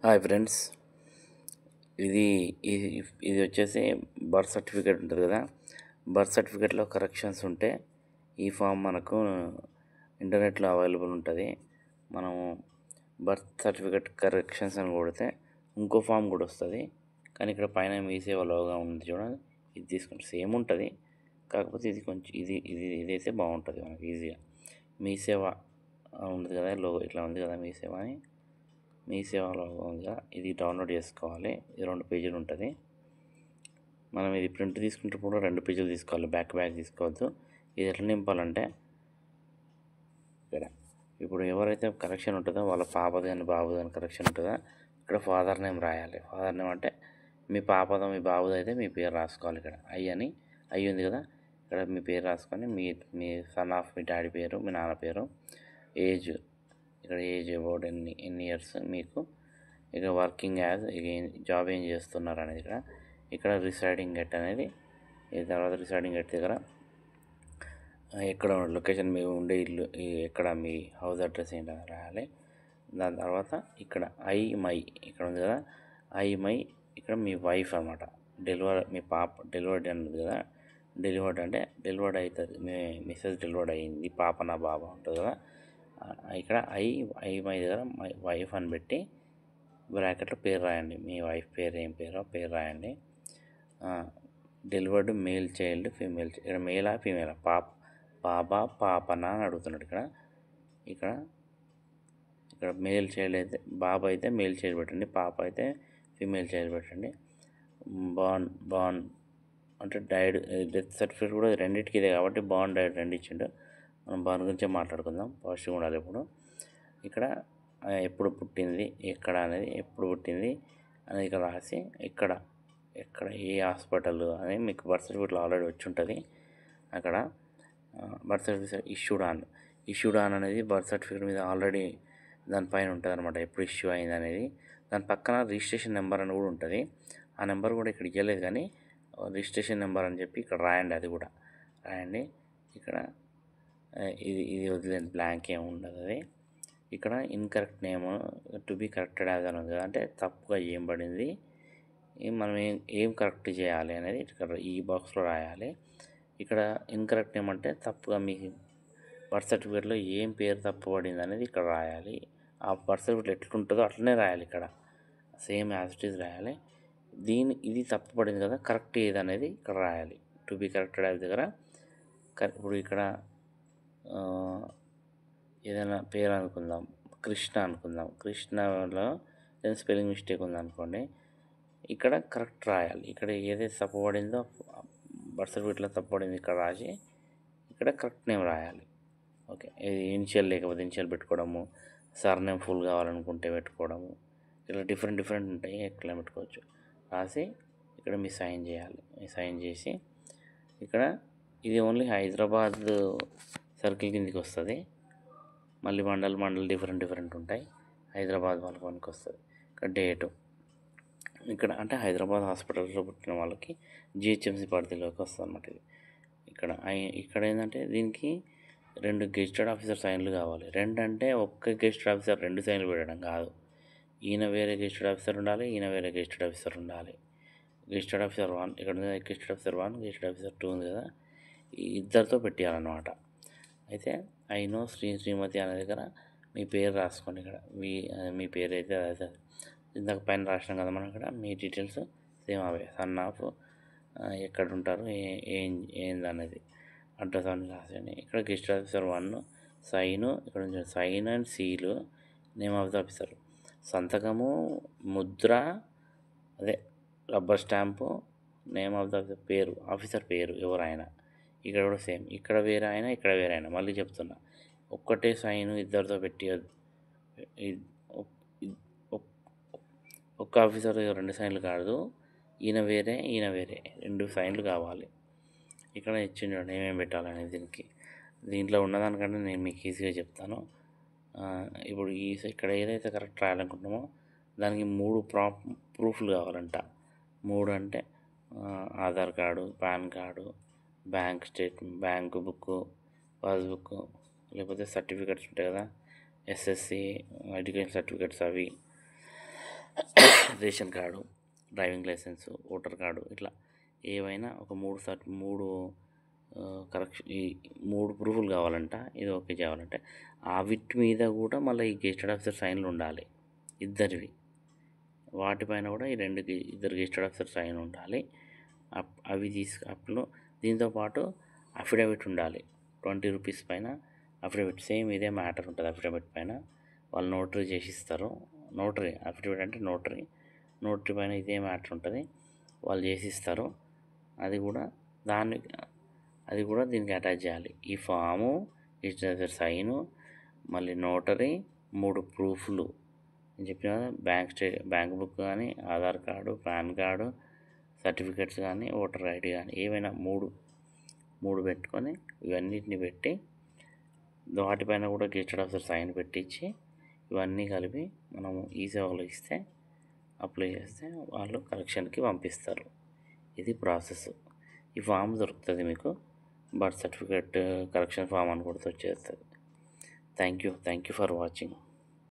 Hi friends, ఇది ఇది ఇది వచ్చేసి బర్త్ సర్టిఫికేట్ ఉంటుంది కదా. బర్త్ సర్టిఫికేట్లో కరెక్షన్స్ ఉంటే ఈ ఫామ్ మనకు ఇంటర్నెట్లో అవైలబుల్ ఉంటుంది. మనము బర్త్ సర్టిఫికేట్ కరెక్షన్స్ అని కొడితే ఇంకో ఫామ్ కూడా వస్తుంది. కానీ ఇక్కడ పైన మీ సేవ లోగా ఉంది చూడండి, ఇది తీసుకుంటే సేమ్ ఉంటుంది. కాకపోతే ఇది కొంచెం ఇదైతే బాగుంటుంది మనకి ఈజీగా. మీ సేవ ఉంది కదా, లోగో ఇట్లా ఉంది కదా మీ సేవ అని. మీ సేవలో ఉందిగా, ఇది డౌన్లోడ్ చేసుకోవాలి. ఇది 2 పేజీలు ఉంటుంది. మనం ఇది ప్రింట్ తీసుకుంటే కూడా 2 పేజీలు తీసుకోవాలి, బ్యాక్ తీసుకోవద్దు. ఇది ఎట్లా నింపాలంటే ఇక్కడ ఇప్పుడు ఎవరైతే కరెక్షన్ ఉంటుందో వాళ్ళ పాపది కానీ బాబుది కానీ కరెక్షన్ ఉంటుందో ఇక్కడ ఫాదర్ నేమ్ రాయాలి. ఫాదర్ నేమ్ అంటే మీ పాపదో మీ బాబుది అయితే మీ పేరు రాసుకోవాలి. ఇక్కడ ఐ ఉంది కదా, ఇక్కడ మీ పేరు రాసుకొని మీ సన్ ఆఫ్ మీ డాడీ పేరు, మీ నాన్న పేరు, ఏజ్, ఇక్కడ ఏజ్ అబౌట్ ఎన్ని ఇయర్స్ మీకు, ఇక వర్కింగ్ యాజ్, ఇక జాబ్ ఏం చేస్తున్నారు అనేది ఇక్కడ రిసైడింగ్ ఎట్ అనేది. ఈ తర్వాత రిసైడింగ్ ఎట్ దగ్గర ఎక్కడ లొకేషన్ మీ ఉండే ఇల్లు, ఎక్కడ మీ హౌస్ అడ్రస్ ఏంటని రాయాలి. దాని తర్వాత ఇక్కడ మై ఇక్కడ ఉంది కదా, మై ఇక్కడ మీ వైఫ్ అనమాట. మీ పాప డెలివర్డ్ అన్నది కదా, డెలివర్డ్ అంటే డెలివర్డ్ అవుతుంది, మీ మిస్సెస్ డెలివర్డ్ అయ్యింది, పాప నా బాబా ఉంటుంది కదా. ఇక్కడ మై దగ్గర మై వైఫ్ అని పెట్టి బ్రాకెట్లో పేరు రాయండి. మీ వైఫ్ పేరు ఏం పేరో పేరు రాయండి. డెలివర్డ్ మేల్ చైల్డ్, ఫీమేల్, ఇక్కడ మేలా ఫీమేలా, బాబా పాపనా అని అడుగుతున్నాడు. ఇక్కడ మేల్ చైల్డ్ అయితే బాబా అయితే మేల్ చైల్డ్ పెట్టండి, పాప అయితే ఫీమేల్ చైల్డ్ పెట్టండి. బాన్ అంటే డైడ్, డెత్ సర్టిఫికేట్ కూడా రెండింటికి ఇదే కాబట్టి డైడ్ 2 ఇచ్చిండు. మనం బాన్ గురించే మాట్లాడుకుందాం, పాజిటివ్గా ఉండాలి ఎప్పుడు. ఇక్కడ ఎప్పుడు పుట్టింది, ఎక్కడ అనేది, ఎప్పుడు పుట్టింది అనేది ఇక్కడ రాసి ఎక్కడ ఏ హాస్పిటల్ అనేది మీకు బర్త్ సర్టిఫికేట్లో ఆల్రెడీ వచ్చి ఉంటుంది. అక్కడ బర్త్ సర్టిఫికేట్ ఇష్యూడ్ ఆన్ అనేది బర్త్ సర్టిఫికేట్ మీద ఆల్రెడీ దానిపైన ఉంటుంది అనమాట, ఎప్పుడు ఇష్యూ అయింది అనేది. దాని పక్కన రిజిస్ట్రేషన్ నెంబర్ అని కూడా ఉంటుంది. ఆ నెంబర్ కూడా ఇక్కడ ఇవ్వలేదు, కానీ రిజిస్ట్రేషన్ నెంబర్ అని చెప్పి ఇక్కడ రాయండి, అది కూడా రాయండి. ఇక్కడ ఇది వదిలేండి, బ్లాంక్ ఏమి ఉండదు. అది ఇక్కడ incorrect name to be corrected as అని ఉంది కదా, అంటే తప్పుగా ఏం పడింది, మనం ఏం కరెక్ట్ చేయాలి అనేది ఇక్కడ ఈ బాక్స్లో రాయాలి. ఇక్కడ ఇన్కరెక్ట్ నేమ్ అంటే తప్పుగా మీ బర్త్ సర్టిఫికేట్లో ఏం పేరు తప్పు పడింది అనేది ఇక్కడ రాయాలి. ఆ బర్త్ సర్టిఫికేట్ ఎట్లుంటుందో అట్లనే రాయాలి, ఇక్కడ సేమ్ యాజ్ ఇట్ ఈజ్ రాయాలి. ఇది తప్పు పడింది కదా, కరెక్ట్ ఏది అనేది ఇక్కడ రాయాలి. టు బి కరెక్టెడ్ యాజ్ దగ్గర ఇప్పుడు ఇక్కడ ఏదైనా పేరు అనుకుందాం, కృష్ణ అనుకుందాం. కృష్ణలో ఏదైనా స్పెల్లింగ్ మిస్టేక్ ఉందనుకోండి, ఇక్కడ కరెక్ట్ రాయాలి. ఇక్కడ ఏదైతే తప్పు పడిందో బర్త్ సర్టిఫికేట్లో తప్పు పడింది ఇక్కడ రాసి ఇక్కడ కరెక్ట్ నేమ్ రాయాలి. ఓకే, ఇది ఇనిషియల్ లేకపోతే ఇనిషియల్ పెట్టుకోవడము, సర్ నేమ్ ఫుల్ కావాలనుకుంటే పెట్టుకోవడము, ఇలా డిఫరెంట్ ఉంటాయి, ఎట్లా పెట్టుకోవచ్చు. రాసి ఇక్కడ మీ సైన్ చేయాలి. సైన్ చేసి ఇక్కడ ఇది ఓన్లీ హైదరాబాద్ సర్కిల్ కిందకి వస్తుంది. మళ్ళీ మండల్ డిఫరెంట్ ఉంటాయి. హైదరాబాద్ వాళ్ళకి మనకి వస్తుంది. ఇక్కడ డేటు, ఇక్కడ అంటే హైదరాబాద్ హాస్పిటల్స్లో పుట్టిన వాళ్ళకి జిహెచ్ఎంసీ పరిధిలోకి వస్తుంది అన్నమాట. ఇది ఇక్కడ ఏంటంటే దీనికి 2 గెజిటెడ్ ఆఫీసర్ సైన్లు కావాలి. 2 అంటే ఒక్క గెజిటెడ్ ఆఫీసర్ 2 సైన్లు పెట్టడం కాదు. ఈయన వేరే గెజిటెడ్ ఆఫీసర్ ఉండాలి, ఈయన వేరే గెజిటెడ్ ఆఫీసర్ ఉండాలి. గెజిటెడ్ ఆఫీసర్ 1 ఇక్కడ ఉంది, గెజిటెడ్ ఆఫీసర్ 1, గెజిటెడ్ ఆఫీసర్ 2 ఉంది కదా, ఈ ఇద్దరితో పెట్టాలన్నమాట. అయితే ఐనో శ్రీమతి అనే దగ్గర మీ పేరు రాసుకోండి. ఇక్కడ మీ పేరు అయితే అదే ఇందాక పైన రాసినాం కదా మనం, ఇక్కడ మీ డీటెయిల్స్ సేమ్ అవే, సన్ ఆఫ్, ఎక్కడ ఉంటారు, ఏందనేది అడ్రస్ అని రాసేయండి. ఇక్కడ గెస్ట్ ఆఫీసర్ 1 సైను, ఇక్కడ sign and seal, name of the officer, సంతకము, ముద్ర, అదే rubber stamp, name of the పేరు, ఆఫీసర్ పేరు ఎవరైనా. ఇక్కడ కూడా సేమ్, ఇక్కడ వేరే అయినా ఇక్కడ వేరే అయినా. మళ్ళీ చెప్తున్నా, ఒక్కటే సైను ఇద్దరితో పెట్టియద్దు. ఒక్క ఆఫీసర్ 2 సైన్లు కాదు, ఈయన వేరే 2 సైన్లు కావాలి. ఇక్కడ ఇచ్చిండు ఏమేమి పెట్టాలనేది. దీంట్లో ఉన్నదానికంటే నేను మీకు ఈజీగా చెప్తాను. ఇప్పుడు ఇక్కడ ఏదైతే కరెక్ట్ రాయాలనుకుంటున్నామో దానికి 3 ప్రూఫ్లు కావాలంట. 3 అంటే Aadhaar card, pan card, bank book, passbook, లేకపోతే సర్టిఫికెట్స్ ఉంటాయి కదా, ఎస్ఎస్సి ఎడ్యుకేషన్ సర్టిఫికెట్స్, అవి ration card, driving licence, voter card ఇట్లా ఏవైనా ఒక 3 కరెక్షన్ ఈ 3 ప్రూఫ్‌లు కావాలంట. ఇది ఓకే చేయాలంటే వీటి మీద కూడా మళ్ళీ ఈ గెజిటెడ్ ఆఫీసర్ సైన్‌లు ఉండాలి ఇద్దరివి. వాటిపైన కూడా ఇద్దరు గెజిటెడ్ ఆఫీసర్ సైన్ ఉండాలి. అవి అప్పుడు దీంతో పాటు అఫిడవిట్ ఉండాలి. 20 రూపీస్ పైన అఫిడవిట్ సేమ్ ఇదే మ్యాటర్ ఉంటుంది. అఫిడవిట్ పైన వాళ్ళు నోటరీ చేసిస్తారు. నోటరీ అఫిడవిట్ అంటే నోటరీ పైన ఇదే మ్యాటర్ ఉంటుంది, వాళ్ళు చేసిస్తారు. అది కూడా దీనికి అటాచ్ చేయాలి. ఈ ఫాము, గెజిటెడ్ సైను, మళ్ళీ నోటరీ, 3 ప్రూఫ్లు నేను చెప్పిన కదా, బ్యాంక్ బుక్ కానీ, Aadhaar card, pan card, certificates కానీ, ఓటర్ ఐడి కానీ ఏవైనా 3 పెట్టుకొని ఇవన్నిటిని పెట్టి వాటిపైన కూడా గెజిటెడ్ ఆఫీసర్ సైన్ పెట్టించి ఇవన్నీ కలిపి మనము ఈ సేవలో ఇస్తే అప్లై చేస్తే వాళ్ళు కరెక్షన్కి పంపిస్తారు. ఇది ప్రాసెస్. ఈ ఫామ్ దొరుకుతుంది మీకు, బర్త్ సర్టిఫికేట్ కరెక్షన్ ఫామ్ అని కూడా వచ్చేస్తుంది. Thank you for watching.